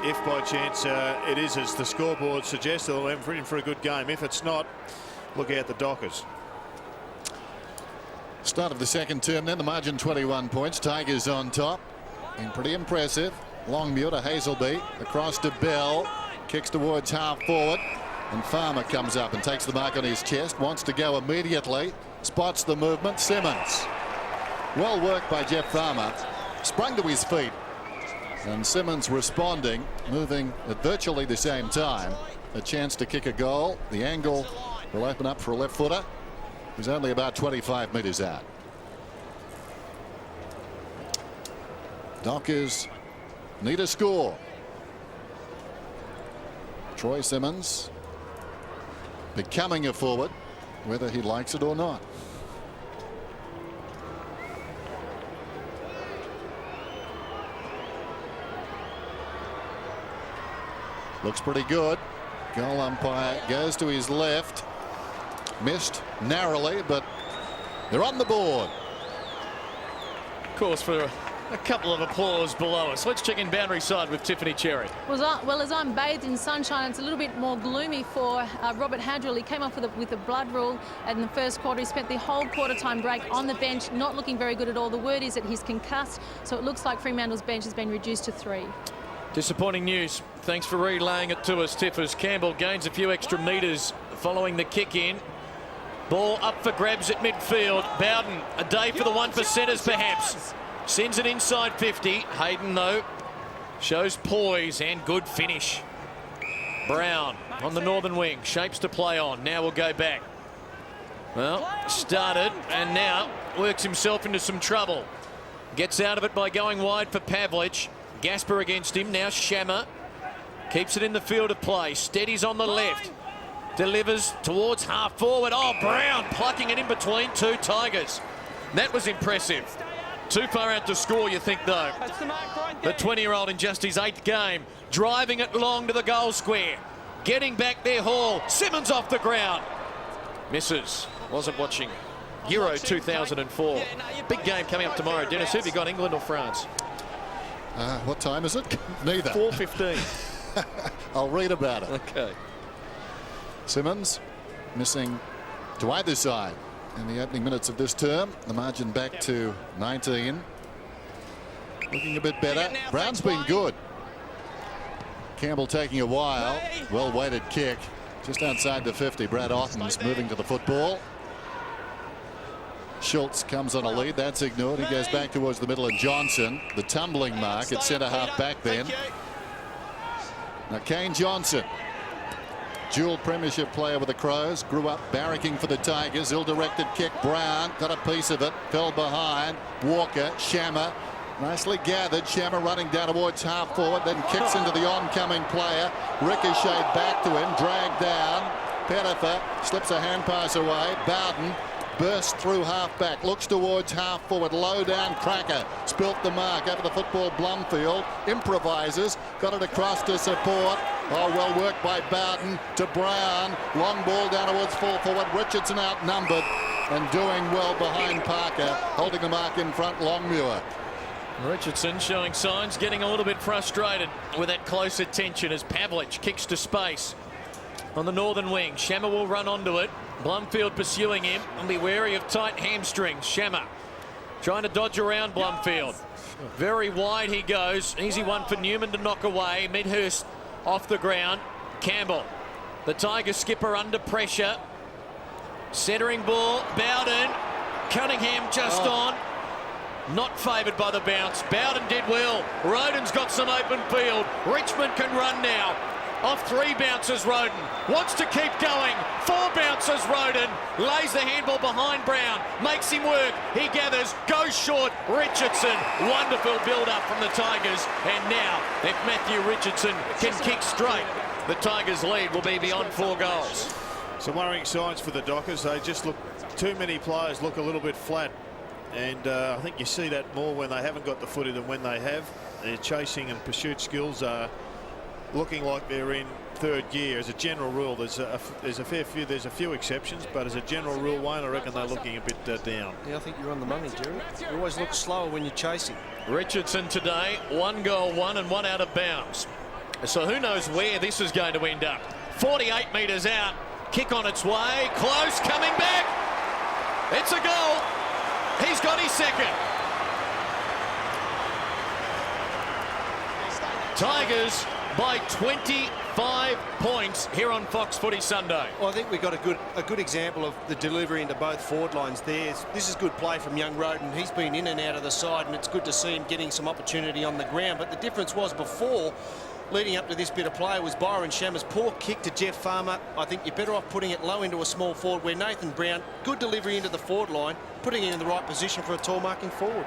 if by chance it is as the scoreboard suggests, they'll in for a good game. If it's not, look out the Dockers. Start of the second term then, the margin 21 points. Tigers on top, and pretty impressive. Longmuir to Hazelby, across to Bell, kicks towards half forward, and Farmer comes up and takes the mark on his chest, wants to go immediately, spots the movement. Simmons, well worked by Jeff Farmer, sprung to his feet, and Simmons responding, moving at virtually the same time. A chance to kick a goal. The angle will open up for a left footer who's only about 25 metres out. Dockers need a score. Troy Simmons becoming a forward, whether he likes it or not. Looks pretty good. Goal umpire goes to his left. Missed narrowly, but they're on the board. Of course, for a couple of applause below us. Let's check in boundary side with Tiffany Cherry. Well, as I'm bathed in sunshine, it's a little bit more gloomy for Robert Hadrill. He came off with a blood rule in the first quarter. He spent the whole quarter time break on the bench, not looking very good at all. The word is that he's concussed, so it looks like Fremantle's bench has been reduced to 3. Disappointing news. Thanks for relaying it to us, Tiffers. Campbell gains a few extra metres following the kick in. Ball up for grabs at midfield. Bowden, a day for the 1%ers perhaps. Sends it inside 50. Hayden, though, shows poise and good finish. Brown on the northern wing. Shapes to play on. Now we'll go back. Well, started and now works himself into some trouble. Gets out of it by going wide for Pavlich. Gasper against him. Now Shammer keeps it in the field of play. Steadies on the left. Delivers towards half forward. Oh, Brown plucking it in between two Tigers. That was impressive. Too far out to score, you think, though. The 20-year-old in just his 8th game, driving it long to the goal square. Getting back there, Hall. Simmons off the ground. Misses. Wasn't watching Euro 2004. Big game coming up tomorrow. Dennis, who have you got, England or France? What time is it? Neither. 4:15. I'll read about it. Okay. Simmons missing to either side in the opening minutes of this term. The margin back to 19. Looking a bit better. Brown's been good. Campbell taking a while. Well weighted kick just outside the 50. Brad Ottens moving to the football. Schultz comes on a lead. That's ignored. He goes back towards the middle, and Johnson, the tumbling mark at centre half back then. Now Kane Johnson, dual premiership player with the Crows, grew up barracking for the Tigers. Ill-directed kick. Brown got a piece of it, fell behind. Walker, Shammer, nicely gathered. Shammer running down towards half forward, then kicks into the oncoming player. Ricochet back to him, dragged down. Pettifer slips a hand pass away. Bowden bursts through half back, looks towards half forward, low down. Krakouer spilt the mark over the football. Blumfield improvises, got it across to support. Oh, well worked by Bowden to Brown. Long ball down towards full forward. Richardson outnumbered and doing well behind Parker, holding the mark in front. Longmuir. Richardson showing signs, getting a little bit frustrated with that close attention as Pavlich kicks to space on the northern wing. Shammer will run onto it. Blumfield pursuing him, and be wary of tight hamstrings. Shammer trying to dodge around Blumfield. Very wide he goes. Easy one for Newman to knock away. Midhurst off the ground. Campbell, the Tiger skipper, under pressure. Centering ball. Bowden. Cunningham just on. Not favoured by the bounce. Bowden did well. Roden's got some open field. Richmond can run now. Off 3 bounces, Roden wants to keep going. 4 bounces, Roden lays the handball behind Brown, makes him work. He gathers, goes short. Richardson, wonderful build-up from the Tigers. And now, if Matthew Richardson can kick straight, the Tigers' lead will be beyond 4 goals. Some worrying signs for the Dockers. They just look, too many players look a little bit flat. And I think you see that more when they haven't got the footy than when they have. Their chasing and pursuit skills are looking like they're in 3rd gear. As a general rule, there's a fair few. There's a few exceptions, but as a general rule, Wayne, I reckon they're looking a bit down. Yeah, I think you're on the money, Jerry. You always look slower when you're chasing. Richardson today, 1 goal, 1 and 1 out of bounds. So who knows where this is going to end up. 48 metres out. Kick on its way. Close, coming back. It's a goal. He's got his second. Tigers by 25 points here on Fox Footy Sunday. Well, I think we've got a good example of the delivery into both forward lines there. This is good play from young Roden. He's been in and out of the side, and it's good to see him getting some opportunity on the ground. But the difference was before, leading up to this bit of play, was Byron Shammer's poor kick to Jeff Farmer. I think you're better off putting it low into a small forward, where Nathan Brown, good delivery into the forward line, putting it in the right position for a tall marking forward.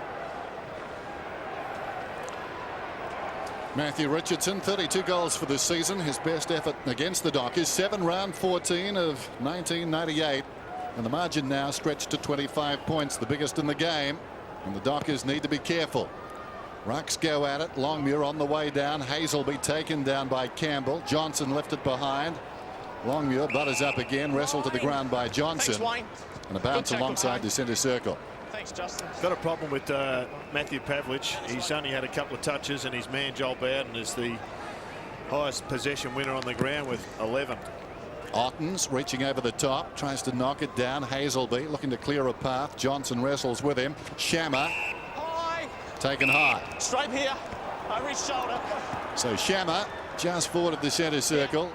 Matthew Richardson, 32 goals for this season. His best effort against the Dockers, 7 round 14 of 1998. And the margin now stretched to 25 points, the biggest in the game. And the Dockers need to be careful. Rucks go at it. Longmuir on the way down. Hazelby taken down by Campbell. Johnson left it behind. Longmuir butters up again. Wrestled to the ground by Johnson. And a bounce alongside the centre circle. Thanks, Justin. Got a problem with Matthew Pavlich. He's only had a couple of touches, and his man Joel Bowden is the highest possession winner on the ground with 11. Ottens reaching over the top, tries to knock it down. Hazelby looking to clear a path. Johnson wrestles with him. Shammer taken high. Straight here, over his shoulder. So Shammer just forward of the centre circle.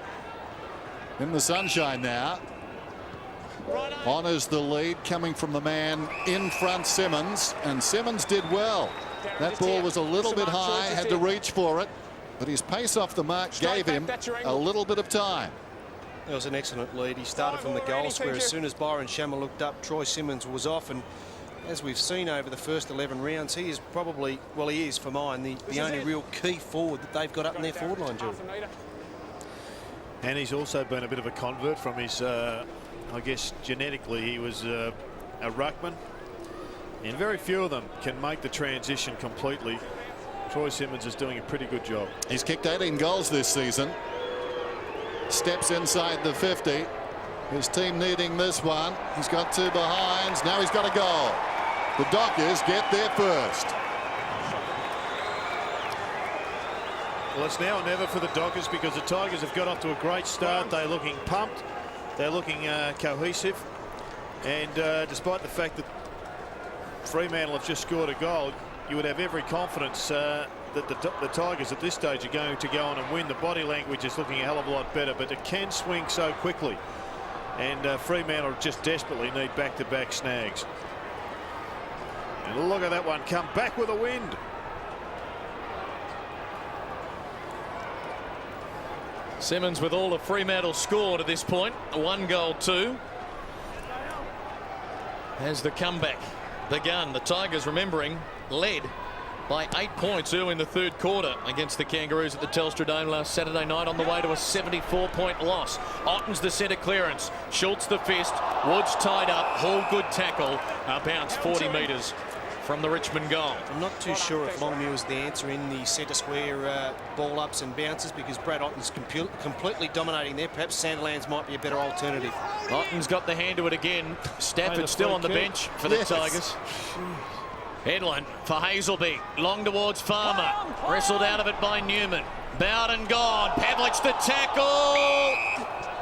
In the sunshine now. Honours the lead coming from the man in front, Simmons, and Simmons did well. That ball was a little bit high, had to reach for it, but his pace off the mark gave him a little bit of time. It was an excellent lead. He started from the goal square. As soon as Byron Shammer looked up, Troy Simmons was off, and as we've seen over the first 11 rounds, he is probably, well, he is for mine, the only real key forward that they've got up in their forward line, George. And he's also been a bit of a convert from his I guess genetically he was a ruckman, and very few of them can make the transition completely. Troy Simmons is doing a pretty good job. He's kicked 18 goals this season. Steps inside the 50. His team needing this one. He's got 2 behinds. Now he's got a goal. The Dockers get there first. Well, it's now or never for the Dockers, because the Tigers have got off to a great start. They're looking pumped. They're looking cohesive, and despite the fact that Fremantle have just scored a goal, you would have every confidence that the Tigers at this stage are going to go on and win. The body language is looking a hell of a lot better, but it can swing so quickly, and Fremantle just desperately need back-to-back snags. And look at that one come back with a wind. Simmons with all of Fremantle scored at this point. 1 goal, 2. Has the comeback begun. The Tigers, remembering, led by 8 points early in the third quarter against the Kangaroos at the Telstra Dome last Saturday night, on the way to a 74-point loss. Ottens the centre clearance. Schultz the fist. Woods tied up. Hall good tackle. A bounce 40 metres from the Richmond goal. I'm not too sure if Longmuir was the answer in the centre square ball ups and bounces, because Brad Otten's completely dominating there. Perhaps Sandilands might be a better alternative. Otten's got the hand to it again. Stafford still on the bench for the Tigers. Headland for Hazelby. Long towards Farmer. Wrestled out of it by Newman. Bowden gone. Pavlich the tackle.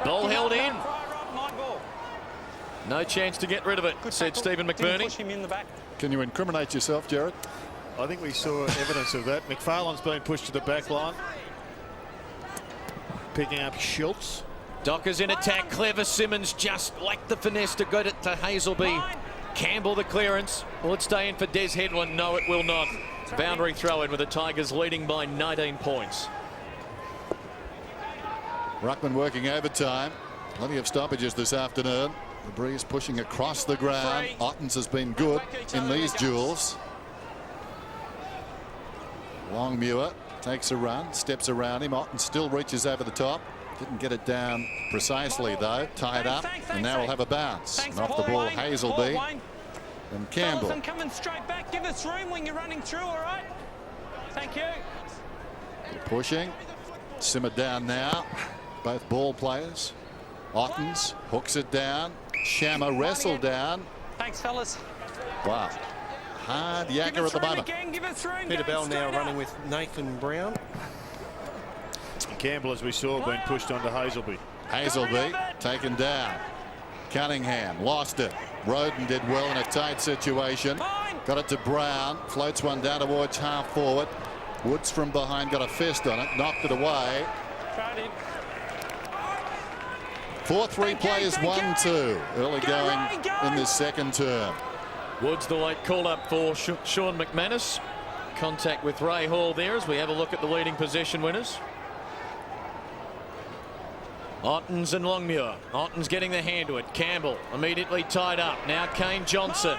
Ball held in. No chance to get rid of it, said Stephen McBurney. Can you incriminate yourself, Jared? I think we saw evidence of that. McFarlane's been pushed to the back line. Picking up Schultz. Dockers in attack. Clever. Simmons just lacked the finesse to go to Hazelby. Campbell the clearance. Will it stay in for Des Headland? No, it will not. Boundary throw in with the Tigers leading by 19 points. Ruckman working overtime. Plenty of stoppages this afternoon. The breeze pushing across the ground. Ottens has been good in these duels. Longmuir takes a run, steps around him. Ottens still reaches over the top. Didn't get it down precisely though. Tied up, and now we'll have a bounce. And off the ball, Hazelby and Campbell. Coming straight back. Give us room when you're running through. All right. Thank you. Pushing, simmered down now. Both ball players. Ottens hooks it down. Shammer wrestled down. Thanks, fellas. Wow. Hard yakka at the moment. Peter Bell now running with Nathan Brown. Campbell, as we saw, been pushed onto Hazelby. Hazelby taken down. Cunningham lost it. Roden did well in a tight situation. Got it to Brown. Floats one down towards half forward. Woods from behind got a fist on it. Knocked it away. 4-3 plays 1-2. Early going in this second term. Woods the late call up for Sean McManus. Contact with Ray Hall there as we have a look at the leading possession winners. Ottens and Longmuir. Ottens getting the hand to it. Campbell immediately tied up. Now Kane Johnson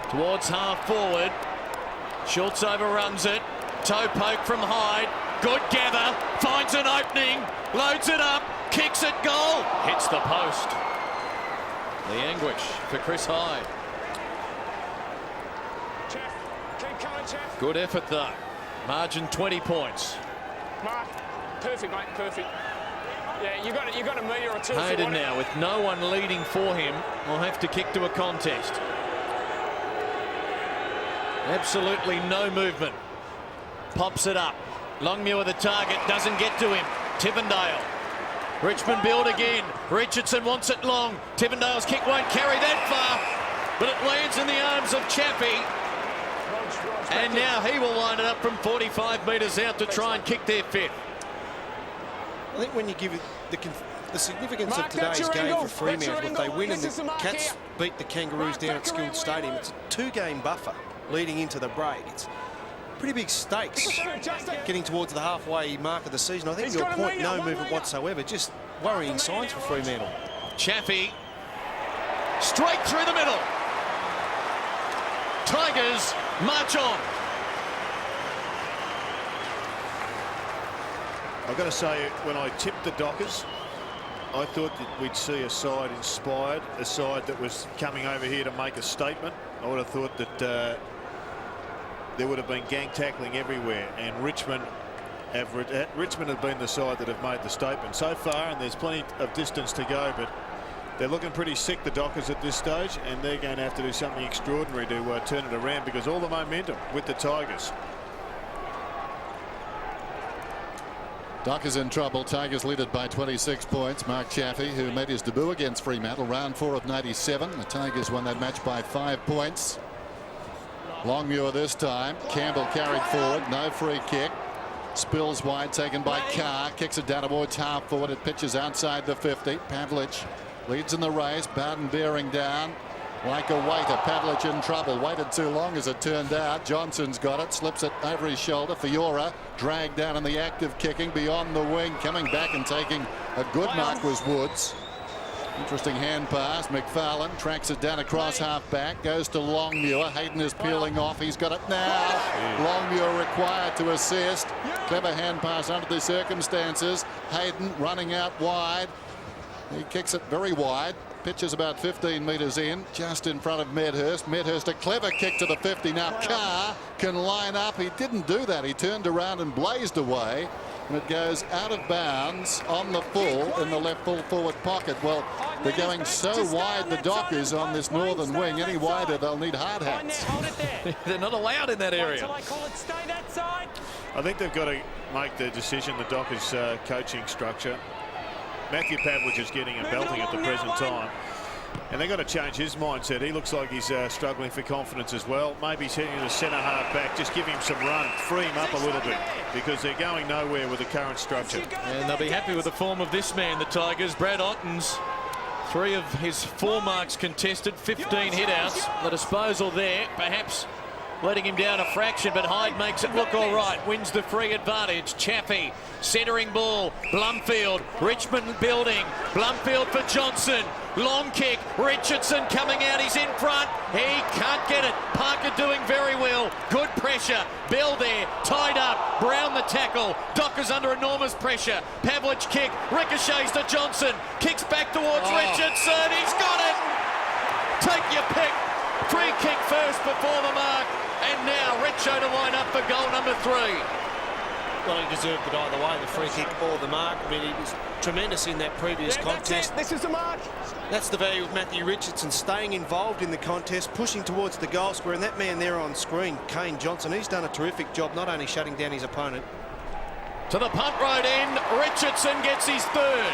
towards half forward. Schultz overruns it. Toe poke from Hyde. Good gather. Finds an opening. Loads it up. Kicks it. Goal. Hits the post. The anguish for Chris Hyde. Good effort though. Margin 20 points. Mark, perfect, mate, perfect. Yeah, you got a metre or two. Hayden now with no one leading for him will have to kick to a contest. Absolutely no movement. Pops it up. Longmuir the target, doesn't get to him. Tivendale. Richmond build again. Richardson wants it long. Tivendale's kick won't carry that far, but it lands in the arms of Chaffee. And now he will line it up from 45 metres out to try and kick their fifth. I think when you give it the significance of today's game for Fremantle, if they win and the Cats beat the Kangaroos down at Skilled Stadium, it's a 2-game buffer leading into the break. It's pretty big stakes getting towards the halfway mark of the season. I think your point, no movement whatsoever, just worrying signs for Fremantle. Chaffee straight through the middle. Tigers march on. I've got to say, when I tipped the Dockers, I thought that we'd see a side inspired, a side that was coming over here to make a statement. I would have thought that there would have been gang tackling everywhere, and Richmond have been the side that have made the statement so far, and there's plenty of distance to go, but they're looking pretty sick, the Dockers, at this stage, and they're going to have to do something extraordinary to turn it around, because all the momentum with the Tigers. Dockers in trouble. Tigers lead it by 26 points. Mark Chaffee, who made his debut against Fremantle, round 4 of 97. The Tigers won that match by 5 points. Longmuir this time. Campbell carried forward. No free kick. Spills wide, taken by Carr. Kicks it down towards half forward. It pitches outside the 50. Pavlich leads in the race. Bowden bearing down like a waiter. Pavlich in trouble. Waited too long, as it turned out. Johnson's got it. Slips it over his shoulder. Fiora dragged down in the act of kicking beyond the wing. Coming back and taking a good mark was Woods. Interesting hand pass. McFarlane tracks it down across half back. Goes to Longmuir. Hayden is peeling off. He's got it now. Longmuir required to assist. Clever hand pass under the circumstances. Hayden running out wide. He kicks it very wide. Pitches about 15 metres in, just in front of Medhurst. Medhurst, a clever kick to the 50. Now Carr can line up. He didn't do that. He turned around and blazed away, and it goes out of bounds on the full in the left full forward pocket. Well, they're going so wide, the Dockers, on this northern wing. Any wider, they'll need hard hats. They're not allowed in that area. I think they've got to make the decision, the Dockers coaching structure. Matthew Pavlich is getting a belting at the present time, and they've got to change his mindset. He looks like he's struggling for confidence as well. Maybe he's heading to the centre half back. Just give him some run, free him up a little bit, because they're going nowhere with the current structure. And they'll be happy with the form of this man, the Tigers. Brad Ottens, 3 of his 4 marks contested, 15 hit-outs. The disposal there, perhaps letting him down a fraction, but Hyde makes it look all right. Wins the free advantage. Chaffee centering ball. Blumfield. Richmond building. Blumfield for Johnson. Long kick. Richardson coming out. He's in front. He can't get it. Parker doing very well. Good pressure. Bell there. Tied up. Brown the tackle. Dockers under enormous pressure. Pavlich kick. Ricochets to Johnson. Kicks back towards Richardson. He's got it. Take your pick. Free kick first before the mark. And now Richo to line up for goal number 3. Well, he deserved it either way, the free kick or the mark. I mean, he was tremendous in that previous contest. This is the mark. That's the value of Matthew Richardson, staying involved in the contest, pushing towards the goal square. And that man there on screen, Kane Johnson, he's done a terrific job, not only shutting down his opponent. to the punt road end. Richardson gets his third.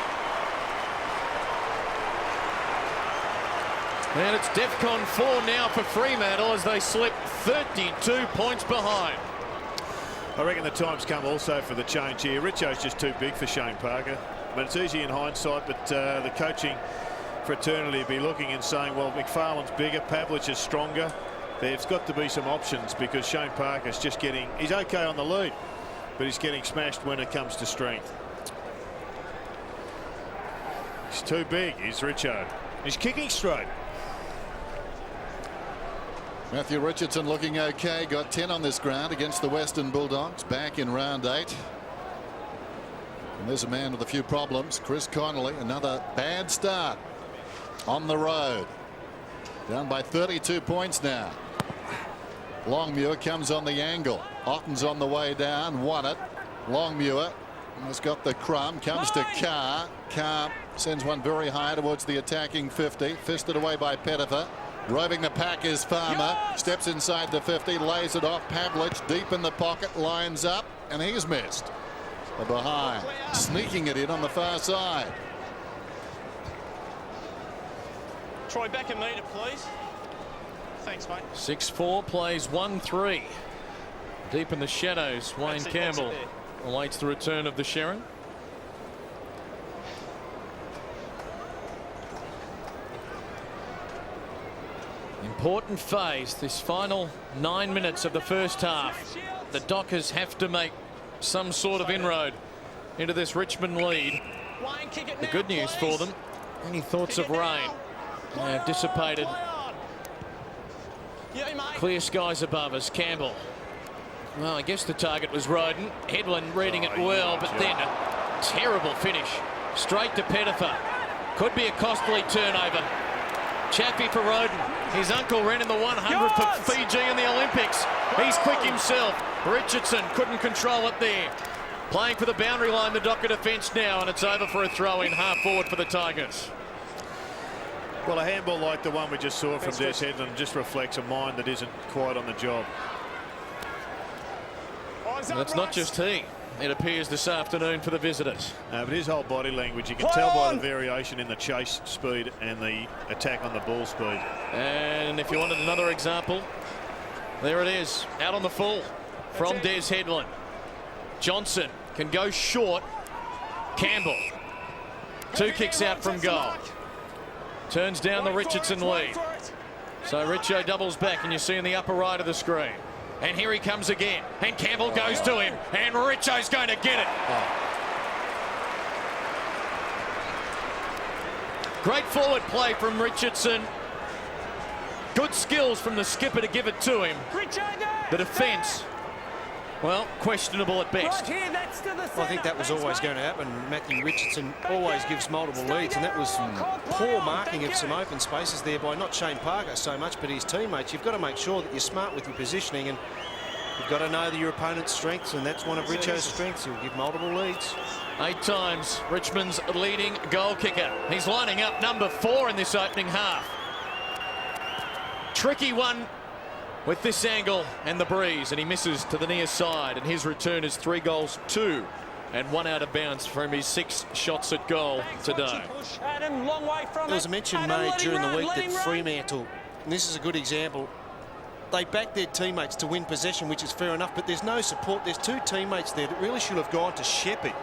And it's DEFCON 4 now for Fremantle as they slip 32 points behind. I reckon the time's come also for the change here. Richo's just too big for Shane Parker. I mean, it's easy in hindsight, but the coaching fraternity will be looking and saying, well, McFarlane's bigger, Pavlich is stronger. There's got to be some options because Shane Parker's just getting, he's okay on the lead, but he's getting smashed when it comes to strength. He's too big, he's Richo. He's kicking straight. Matthew Richardson looking okay. Got 10 on this ground against the Western Bulldogs back in round 8. And there's a man with a few problems. Chris Connolly, another bad start on the road. Down by 32 points now. Longmuir comes on the angle. Otten's on the way down. Won it. Longmuir has got the crumb. Comes to Carr. Carr sends one very high towards the attacking 50. Fisted away by Pettifer. Roving the pack is Farmer. Steps inside the 50. Lays it off. Pavlich deep in the pocket. Lines up. And he's missed. The behind. Sneaking it in on the far side. Troy, back a metre, please. Thanks, mate. 6-4 plays 1-3. Deep in the shadows, Wayne Campbell awaits the return of the Sherrin. Important phase, this final 9 minutes of the first half. The Dockers have to make some sort of inroad into this Richmond lead. The good news for them, any thoughts of rain have dissipated. Clear skies above us. Campbell. Well, I guess the target was Roden. Headland reading it well, but then a terrible finish. Straight to Pettifer. Could be a costly turnover. Chaffee for Roden. His uncle ran in the 100 for Fiji in the Olympics. He's quick himself. Richardson couldn't control it there. Playing for the boundary line, the Docker defence now, and it's over for a throw-in half forward for the Tigers. Well, a handball like the one we just saw from Des Headland just reflects a mind that isn't quite on the job. And it's not just he. It appears this afternoon for the visitors. But his whole body language, you can tell by the variation in the chase speed and the attack on the ball speed. And if you wanted another example, there it is, out on the full from Des Headland. Johnson can go short. Campbell. 2 kicks out from goal. Turns down the Richardson lead. So Richo doubles back, and you see in the upper right of the screen. And here he comes again. And Campbell goes to him. And Richo's going to get it. Great forward play from Richardson. Good skills from the skipper to give it to him. The defence, well, questionable at best. I think that was always going to happen. Matthew Richardson always gives multiple leads, and that was some poor marking of some open spaces there by not Shane Parker so much, but his teammates. You've got to make sure that you're smart with your positioning, and you've got to know your opponent's strengths, and that's one of Richo's strengths. He'll give multiple leads. 8 times Richmond's leading goal kicker. He's lining up number 4 in this opening half. Tricky one with this angle and the breeze, and he misses to the near side, and his return is 3 goals, 2 and 1 out of bounds from his 6 shots at goal today. There was a mention made during the week that Fremantle, and this is a good example, they backed their teammates to win possession, which is fair enough, but there's no support. There's 2 teammates there that really should have gone to Sheppy,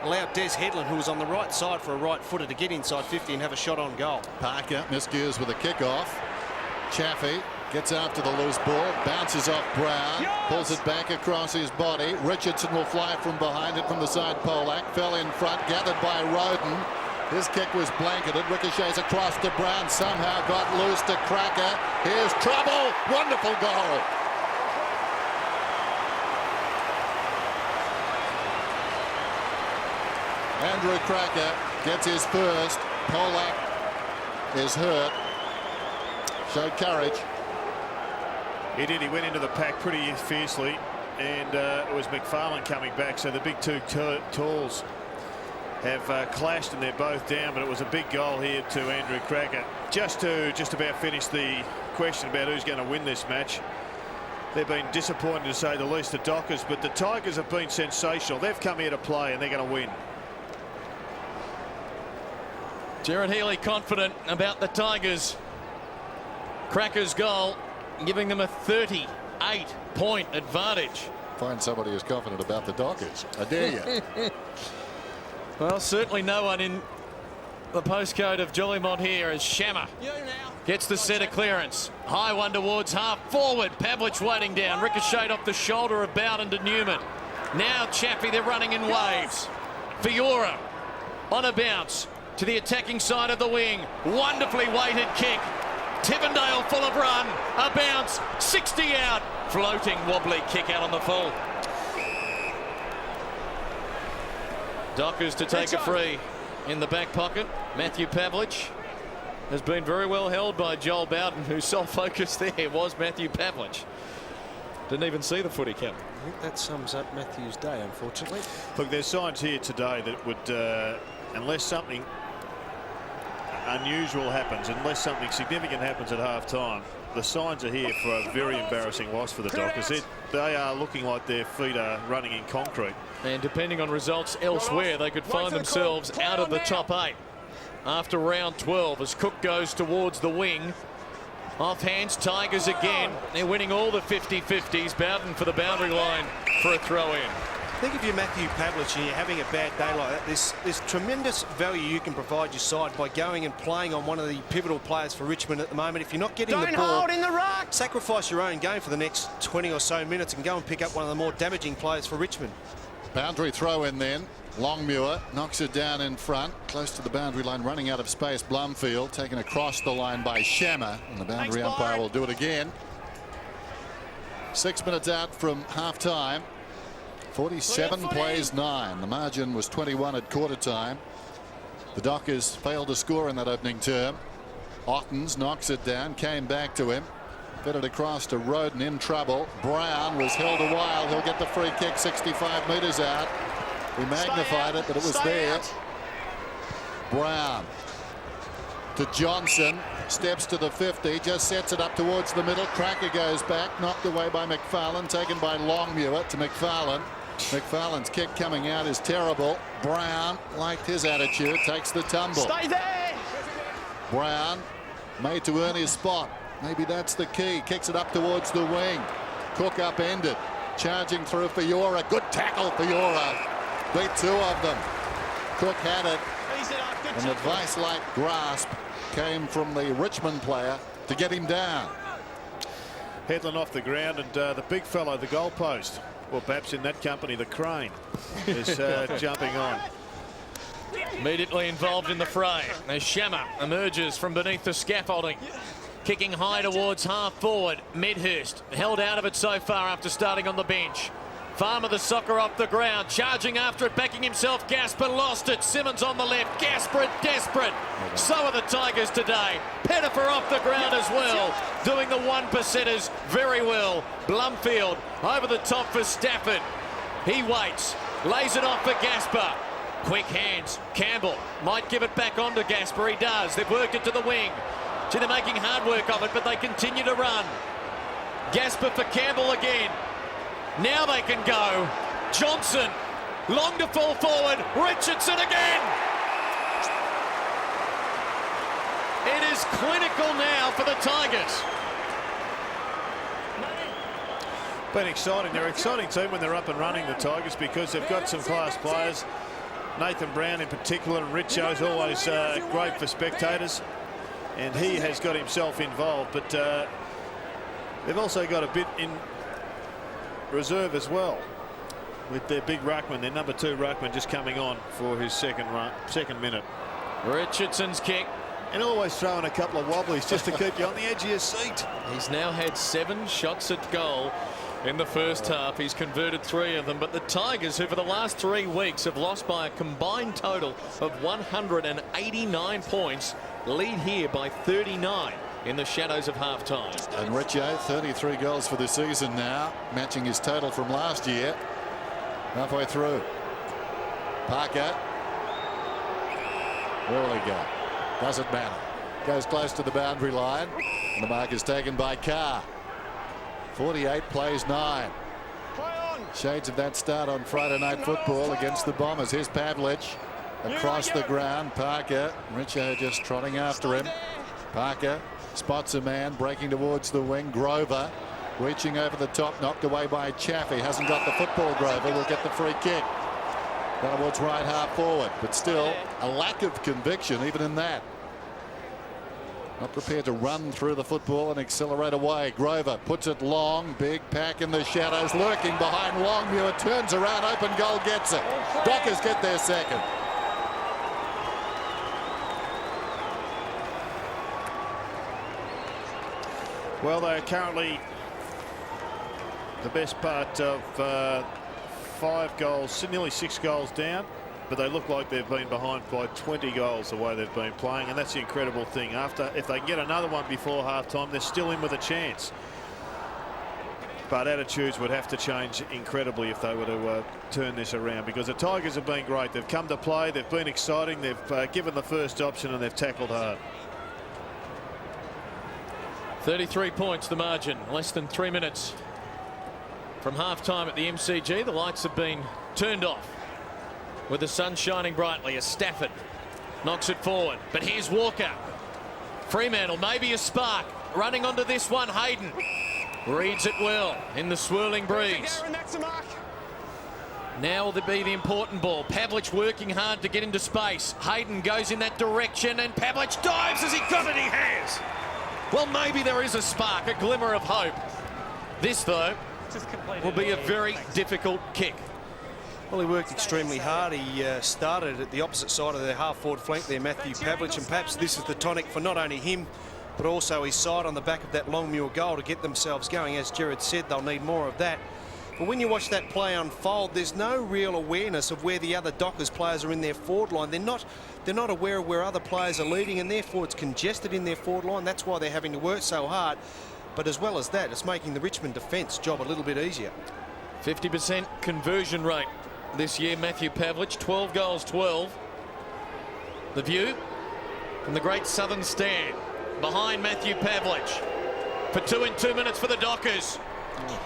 allowed Des Headland, who was on the right side for a right footer, to get inside 50 and have a shot on goal. Parker miscues with a kick-off. Chaffee gets after the loose ball, bounces off Brown, pulls it back across his body. Richardson will fly from behind it from the side. Polak fell in front, gathered by Roden. His kick was blanketed, ricochets across to Brown, somehow got loose to Krakouer. Here's trouble, wonderful goal. Andrew Krakouer gets his first. Polak is hurt. Showed courage. He did. He went into the pack pretty fiercely, and it was McFarlane coming back. So the big 2 talls have clashed, and they're both down. But it was a big goal here to Andrew Krakouer, just to about finish the question about who's going to win this match. they've been disappointed to say the least, the Dockers, but the Tigers have been sensational. They've come here to play and they're going to win. Jared Healy confident about the Tigers. Krakouer's goal giving them a 38-point advantage. Find somebody who's confident about the Dockers. I dare you. Well, certainly no one in the postcode of Jolimont here as Shammer gets the centre clearance. High one towards half forward. Pavlich waiting down. Ricocheted off the shoulder of Bowden to Newman. Now Chappie, they're running in waves. Fiora on a bounce to the attacking side of the wing. Wonderfully weighted kick. Tivendale full of run. A bounce. 60 out. Floating wobbly kick out on the full. Dockers to take a free in the back pocket. Matthew Pavlich has been very well held by Joel Bowden, whose sole focus there was Matthew Pavlich. Didn't even see the footy count. I think that sums up Matthew's day, unfortunately. Look, there's signs here today that would, unless something unusual happens, unless something significant happens at half time, the signs are here for a very embarrassing loss for the Dockers. They are looking like their feet are running in concrete. And depending on results elsewhere, they could find themselves out of the top 8 after round 12 as Cook goes towards the wing. Off hands, Tigers again. They're winning all the 50-50s. Bowden for the boundary line for a throw in. I think if you're Matthew Pavlich and you're having a bad day like that, there's tremendous value you can provide your side by going and playing on one of the pivotal players for Richmond at the moment. If you're not getting the ball, hold in the ruck. sacrifice your own game for the next 20 or so minutes and go and pick up one of the more damaging players for Richmond. Boundary throw in then. Longmuir knocks it down in front, close to the boundary line, running out of space. Blumfield taken across the line by Shammer, and the boundary umpire will do it again. 6 minutes out from half time. 47 plays 9. The margin was 21 at quarter time. The Dockers failed to score in that opening term. Ottens knocks it down, came back to him, fed it across to Roden in trouble. Brown was held a while. He'll get the free kick 65 metres out. He magnified it, but it was there. Brown to Johnson, steps to the 50, just sets it up towards the middle. Krakouer goes back, knocked away by McFarlane, taken by Longmuir to McFarlane. McFarlane's kick coming out is terrible. Brown liked his attitude, takes the tumble. Stay there. Brown made to earn his spot. Maybe that's the key. Kicks it up towards the wing. Cook upended, charging through Fiora. Good tackle, Fiora. Beat 2 of them. Cook had it. An advice-like grasp came from the Richmond player to get him down. Headland off the ground, and the big fellow, the goalpost, or perhaps in that company, the crane, is jumping on. Immediately involved in the fray as Shammer emerges from beneath the scaffolding. Kicking high towards half forward. Medhurst held out of it so far after starting on the bench. Farmer the soccer off the ground, charging after it, backing himself. Gasper lost it. Simmons on the left. Gasper desperate. So are the Tigers today. Pettifer off the ground as well, doing the 1%ers very well. Blumfield over the top for Stafford. He waits, lays it off for Gasper. Quick hands. Campbell might give it back on to Gasper. He does. They've worked it to the wing. See, they're making hard work of it, but they continue to run. Gasper for Campbell again. Now they can go. Johnson, long to fall forward. Richardson again. It is clinical now for the Tigers. Been exciting. They're an exciting team when they're up and running, the Tigers, because they've got some class players. Nathan Brown in particular, and Richo's always great for spectators, and he has got himself involved. But they've also got a bit in reserve as well with their big ruckman, their number 2 ruckman, just coming on for his second minute. Richardson's kick. And always throwing a couple of wobblies just to keep you on the edge of your seat. He's now had 7 shots at goal in the first half. He's converted 3 of them, but the Tigers, who for the last 3 weeks have lost by a combined total of 189 points, lead here by 39 in the shadows of half-time. And Richo, 33 goals for the season now, matching his total from last year. Halfway through. Parker. Where will he go? Doesn't matter. Goes close to the boundary line. And the mark is taken by Carr. 48 plays 9. Shades of that start on Friday Night Football against the Bombers. Here's Pavlich across the ground. Parker, Richard just trotting after him. Parker spots a man breaking towards the wing. Grover reaching over the top, knocked away by Chaffee. Hasn't got the football. Grover will get the free kick. Down towards right half forward, but still a lack of conviction even in that. Not prepared to run through the football and accelerate away. Grover puts it long. Big pack in the shadows, lurking behind Longmuir. Turns around, open goal, gets it. Dockers get their second. Well, they're currently the best part of 5 goals, nearly 6 goals down, but they look like they've been behind by 20 goals the way they've been playing, and that's the incredible thing. If they can get another one before half-time, they're still in with a chance. But attitudes would have to change incredibly if they were to turn this around, because the Tigers have been great. They've come to play, they've been exciting, they've given the first option, and they've tackled hard. 33 points the margin, less than 3 minutes from half-time at the MCG. The lights have been turned off with the sun shining brightly as Stafford knocks it forward. But here's Walker. Fremantle, maybe a spark. Running onto this one, Hayden reads it well in the swirling breeze. Now will be the important ball. Pavlich working hard to get into space. Hayden goes in that direction and Pavlich dives. As he got it, he has. Well, maybe there is a spark, a glimmer of hope. This, though, will be a very difficult kick. Well, he worked extremely hard. He started at the opposite side of the half-forward flank there, Matthew Pavlich, and perhaps this is the tonic for not only him, but also his side on the back of that Longmuir goal to get themselves going. As Jared said, they'll need more of that. But when you watch that play unfold, there's no real awareness of where the other Dockers players are in their forward line. They're not aware of where other players are leading, and therefore it's congested in their forward line. That's why they're having to work so hard. But as well as that, it's making the Richmond defence job a little bit easier. 50% conversion rate this year, Matthew Pavlich. 12 goals, 12. The view from the great southern stand behind Matthew Pavlich. For 2 in 2 minutes for the Dockers.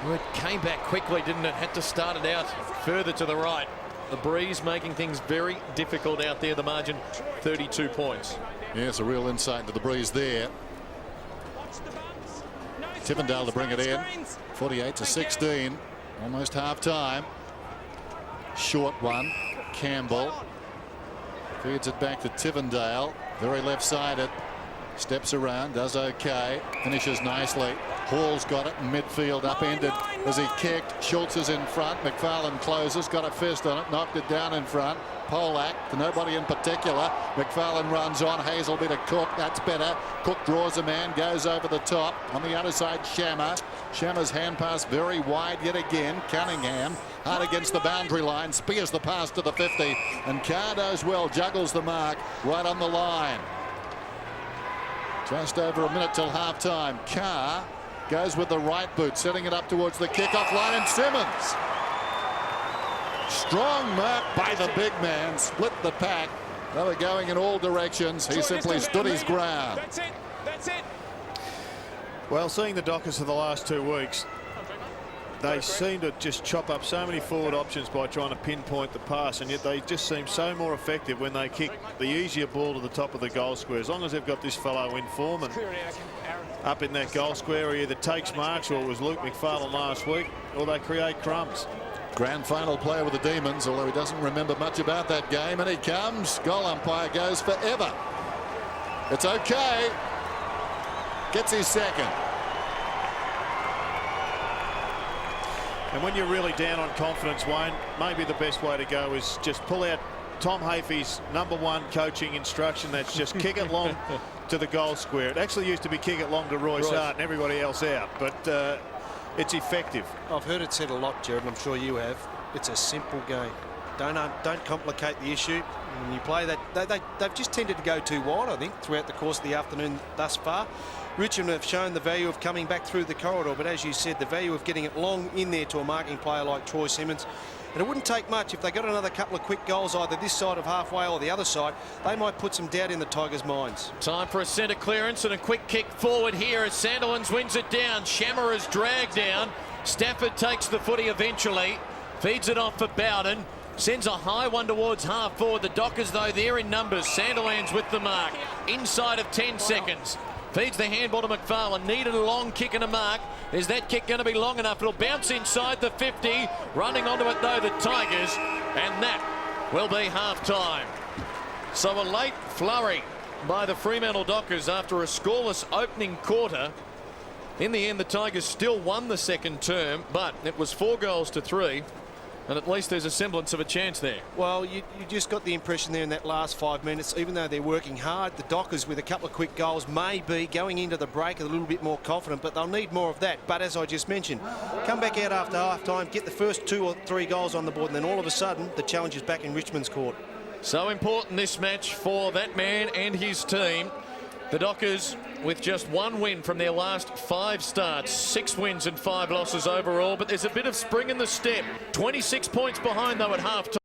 Oh, it came back quickly, didn't it? Had to start it out further to the right. The breeze making things very difficult out there. The margin 32 points. Yes, a real insight into the breeze there. Tivendale to bring it in. 48-16. Almost half time. Short one. Campbell feeds it back to Tivendale. Very left-sided. Steps around, does okay, finishes nicely. Hall's got it in midfield, upended as he kicked. Schultz is in front. McFarlane closes, got a fist on it, knocked it down in front. Polak to nobody in particular. McFarlane runs on. Hazelby to Cook. That's better. Cook draws a man, goes over the top. On the other side, Shammer. Shammer's hand pass very wide yet again. Cunningham hard against the boundary line. Spears the pass to the 50. And Carr does well, juggles the mark right on the line. Just over a minute till half-time. Carr goes with the right boot, setting it up towards the kick-off line, and Simmons. Strong mark by the big man, split the pack. They were going in all directions. He simply stood his ground. That's it. That's it. Well, seeing the Dockers for the last 2 weeks, they seem to just chop up so many forward options by trying to pinpoint the pass, and yet they just seem so more effective when they kick the easier ball to the top of the goal square. As long as they've got this fellow in form and up in that goal square, he either takes marks, or it was Luke McFarlane last week, or they create crumbs. Grand final player with the Demons, although he doesn't remember much about that game, and he comes. Goal umpire goes forever. It's okay. Gets his second. And when you're really down on confidence, Wayne, maybe the best way to go is just pull out Tom Hafey's #1 coaching instruction. That's just kick it long to the goal square. It actually used to be kick it long to Royce Hart and everybody else out, but it's effective. I've heard it said a lot, Jared, and I'm sure you have. It's a simple game. Don't complicate the issue. When you play that, they've just tended to go too wide, I think, throughout the course of the afternoon thus far. Richmond have shown the value of coming back through the corridor, but as you said, the value of getting it long in there to a marking player like Troy Simmons. And it wouldn't take much if they got another couple of quick goals either this side of halfway or the other side. They might put some doubt in the Tigers' minds. Time for a centre clearance and a quick kick forward here as Sandilands wins it down. Shammer is dragged down. Stafford takes the footy eventually. Feeds it off for Bowden. Sends a high one towards half forward. The Dockers, though, they're in numbers. Sandilands with the mark. Inside of 10 seconds. Feeds the handball to McFarlane. Needed a long kick and a mark. Is that kick going to be long enough? It'll bounce inside the 50. Running onto it, though, the Tigers. And that will be half-time. So a late flurry by the Fremantle Dockers after a scoreless opening quarter. In the end, the Tigers still won the second term, but it was 4-3. And at least there's a semblance of a chance there. Well, you just got the impression there in that last 5 minutes, even though they're working hard, the Dockers with a couple of quick goals may be going into the break a little bit more confident, but they'll need more of that. But as I just mentioned, come back out after half-time, get the first 2 or 3 goals on the board, and then all of a sudden, the challenge is back in Richmond's court. So important this match for that man and his team. The Dockers with just 1 win from their last 5 starts, 6 wins and 5 losses overall, but there's a bit of spring in the step. 26 points behind, though, at half-time.